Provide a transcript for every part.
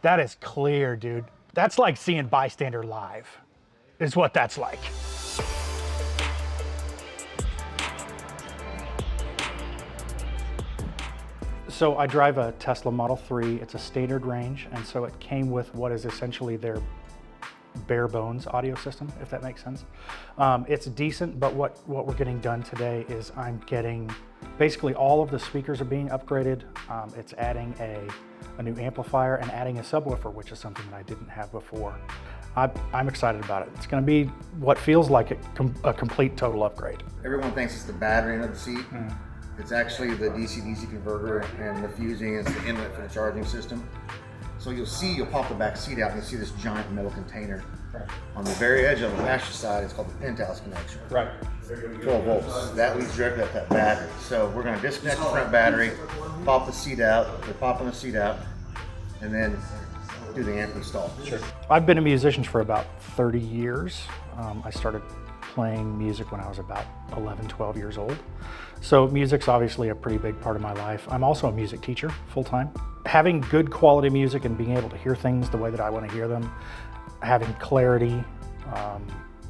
That is clear, dude. That's like seeing Bystander live, is what that's like. So I drive a Tesla Model 3. It's a standard range, and so it came with what is essentially their bare bones audio system, if that makes sense. It's decent, but what we're getting done today is I'm getting, basically all of the speakers are being upgraded. It's adding a new amplifier and adding a subwoofer, which is something that I didn't have before. I'm excited about it. It's gonna be what feels like a complete total upgrade. Everyone thinks it's the battery under the seat. It's actually the DC-DC converter, and the fusing is the inlet for the charging system. So you'll pop the back seat out and you'll see this giant metal container. Right. On the very edge of the passenger side, it's called the penthouse connection. Right. 12 volts. That leads directly at that battery. So we're gonna disconnect the front battery, pop the seat out, we're popping the seat out, and then do the amp install. Sure. I've been a musician for about 30 years. I started playing music when I was about 11, 12 years old. So music's obviously a pretty big part of my life. I'm also a music teacher full-time. Having good quality music and being able to hear things the way that I want to hear them, having clarity,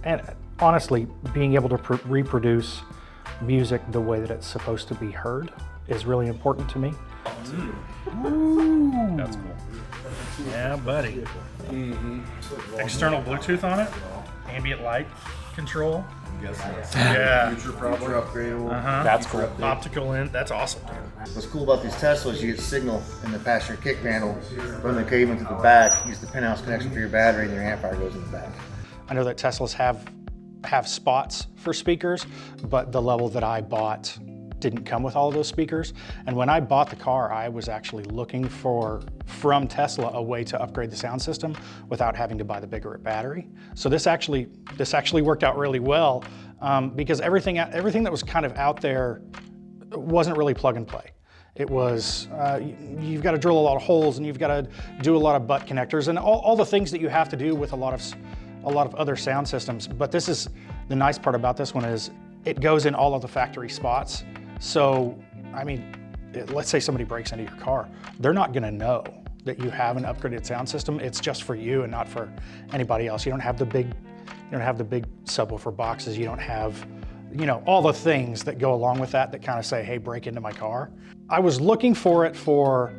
and honestly, being able to reproduce music the way that it's supposed to be heard is really important to me. Ooh. That's cool. Yeah, buddy. External Bluetooth on it, ambient light control. Yeah. Future upgradable. That's cool. Optical in. That's awesome, dude. What's cool about these Teslas, you get signal in the passenger kick panel, run the cable into the back, use the penthouse connection for your battery, and your amplifier goes in the back. I know that Teslas have spots for speakers, but the level that I bought didn't come with all of those speakers. And when I bought the car, I was actually looking from Tesla, a way to upgrade the sound system without having to buy the bigger battery. So this actually worked out really well, because everything that was kind of out there wasn't really plug and play. It was, you've got to drill a lot of holes and you've got to do a lot of butt connectors and all the things that you have to do with a lot of other sound systems. But this is, the nice part about this one is it goes in all of the factory spots. So, I mean, let's say somebody breaks into your car, they're not gonna know that you have an upgraded sound system. It's just for you and not for anybody else. You don't have the big subwoofer boxes. You don't have, all the things that go along with that kind of say, hey, break into my car. I was looking for it for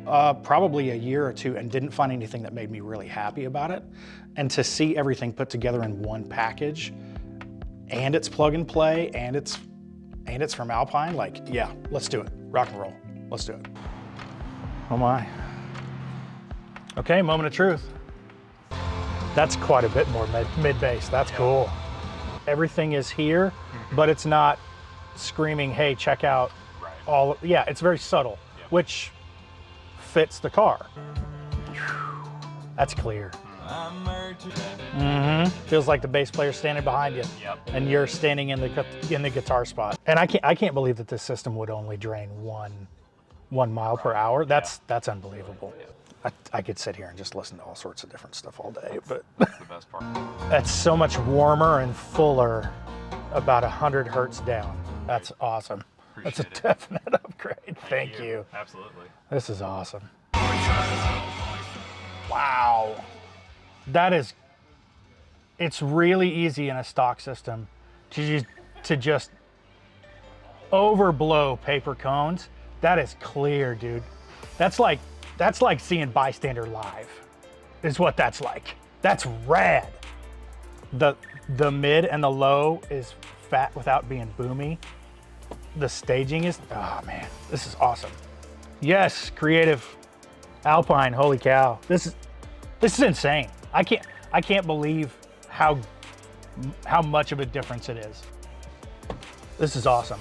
probably a year or two and didn't find anything that made me really happy about it. And to see everything put together in one package, and it's plug and play, and it's from Alpine, like, yeah, let's do it. Rock and roll, let's do it. Oh my. Okay, moment of truth. That's quite a bit more mid-bass, that's cool. Everything is here, but it's not screaming, hey, check out all, yeah, it's very subtle, which fits the car. That's clear. Feels like the bass player's standing behind you, and you're standing in the guitar spot. And I can't believe that this system would only drain one mile per hour. That's unbelievable. I could sit here and just listen to all sorts of different stuff all day, but That's the best part. That's so much warmer and fuller, about 100 hertz down. That's awesome. That's a definite upgrade. Thank you. Absolutely. This is awesome. Wow. It's really easy in a stock system to just overblow paper cones. That is clear, dude. That's like seeing Bystander live, is what that's like. That's rad. The mid and the low is fat without being boomy. The staging is, oh man, this is awesome. Yes, creative Alpine, holy cow. This is insane. I can't believe how much of a difference it is. This is awesome.